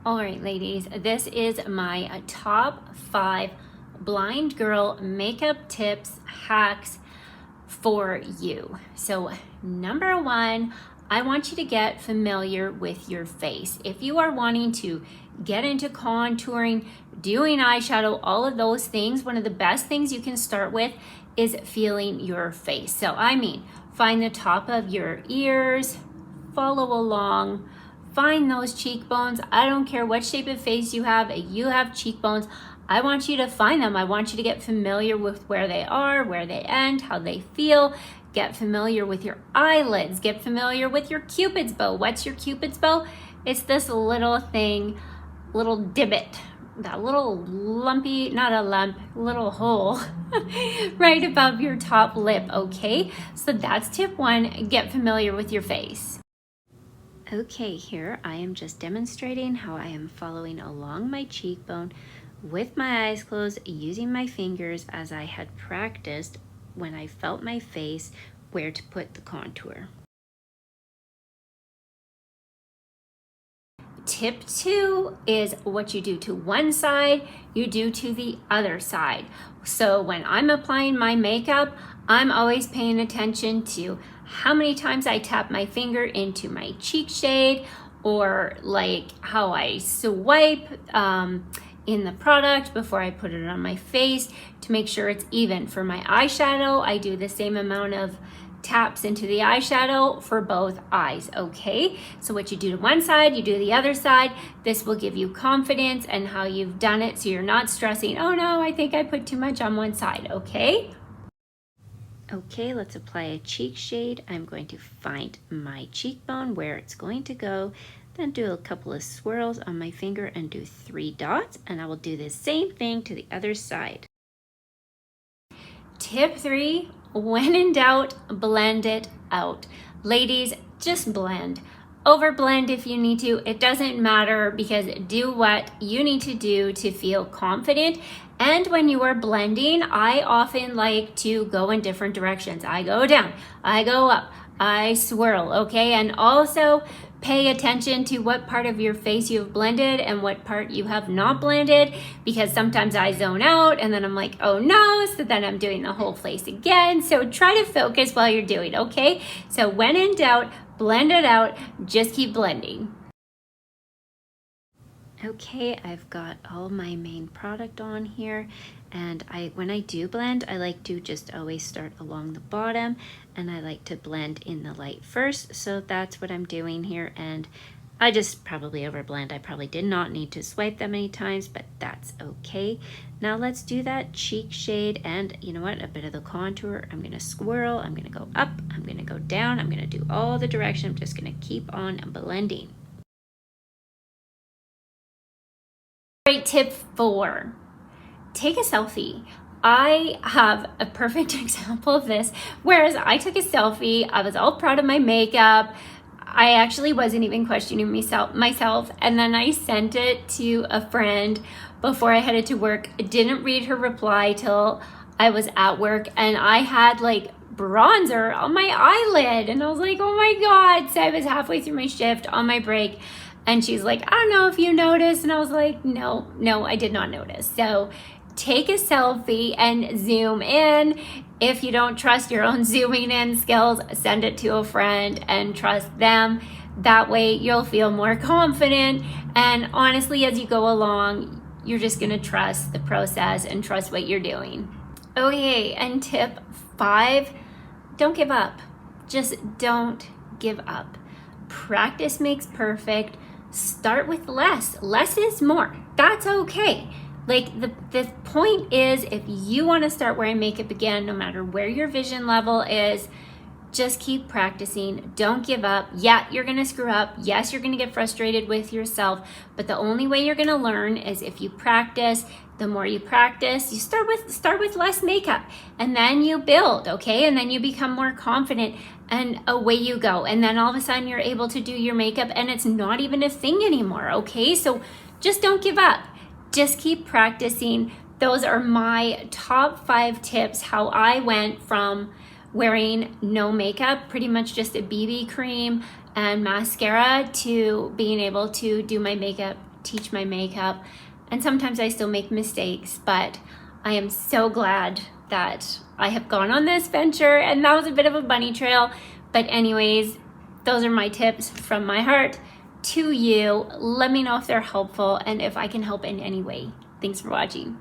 All right, ladies, this is my top 5 blind girl makeup tips, hacks for you. So number 1, I want you to get familiar with your face. If you are wanting to get into contouring, doing eyeshadow, all of those things, one of the best things you can start with is feeling your face. So I mean, find the top of your ears, follow along, find those cheekbones. I don't care what shape of face you have cheekbones. I want you to find them. I want you to get familiar with where they are, where they end, how they feel. Get familiar with your eyelids. Get familiar with your Cupid's bow. What's your Cupid's bow? It's this little thing, little divot, that little lumpy, not a lump, little hole right above your top lip, okay? So that's tip 1, get familiar with your face. Okay, here I am just demonstrating how I am following along my cheekbone with my eyes closed, using my fingers as I had practiced when I felt my face where to put the contour. Tip 2 is what you do to one side, you do to the other side. So when I'm applying my makeup, I'm always paying attention to how many times I tap my finger into my cheek shade, or like how I swipe in the product before I put it on my face to make sure it's even. For my eyeshadow, I do the same amount of taps into the eyeshadow for both eyes, okay? So what you do to one side, you do the other side. This will give you confidence and how you've done it, so you're not stressing, oh no, I think I put too much on one side, okay? Okay, let's apply a cheek shade. I'm going to find my cheekbone where it's going to go, then do a couple of swirls on my finger and do 3 dots, and I will do the same thing to the other side. Tip 3, when in doubt, blend it out. Ladies, just blend. Over blend if you need to, it doesn't matter, because do what you need to do to feel confident. And when you are blending, I often like to go in different directions. I go down, I go up, I swirl, okay? And also pay attention to what part of your face you have blended and what part you have not blended, because sometimes I zone out and then I'm like, oh no, so then I'm doing the whole face again. So try to focus while you're doing, okay? So when in doubt, blend it out, just keep blending. Okay, I've got all my main product on here, and when I do blend, I like to just always start along the bottom, and I like to blend in the light first. So that's what I'm doing here, and I just probably overblend. I probably did not need to swipe that many times, but that's okay. Now let's do that cheek shade, and you know what, a bit of the contour. I'm gonna swirl, I'm gonna go up, I'm gonna go down, I'm gonna do all the direction. I'm just gonna keep on blending. Great tip 4, take a selfie. I have a perfect example of this, whereas I took a selfie, I was all proud of my makeup, I actually wasn't even questioning myself, and then I sent it to a friend before I headed to work. I didn't read her reply till I was at work, and I had like bronzer on my eyelid, and I was like, oh my God. So I was halfway through my shift on my break, and she's like, I don't know if you noticed. And I was like, no, I did not notice. So take a selfie and zoom in. If you don't trust your own zooming in skills, send it to a friend and trust them. That way you'll feel more confident. And honestly, as you go along, you're just gonna trust the process and trust what you're doing. Okay, and tip 5, don't give up. Just don't give up. Practice makes perfect. Start with less. Less is more. That's okay. Like the point is, if you want to start wearing makeup again, no matter where your vision level is, just keep practicing. Don't give up. Yeah, you're going to screw up. Yes, you're going to get frustrated with yourself, but the only way you're going to learn is if you practice. The more you practice, you start with less makeup, and then you build, okay? And then you become more confident, and away you go. And then all of a sudden you're able to do your makeup and it's not even a thing anymore, okay? So just don't give up. Just keep practicing. Those are my top 5 tips, how I went from wearing no makeup, pretty much just a BB cream and mascara, to being able to do my makeup teach my makeup. And sometimes I still make mistakes, but I am so glad that I have gone on this venture, and that was a bit of a bunny trail. But anyways, those are my tips from my heart to you. Let me know if they're helpful and if I can help in any way. Thanks for watching.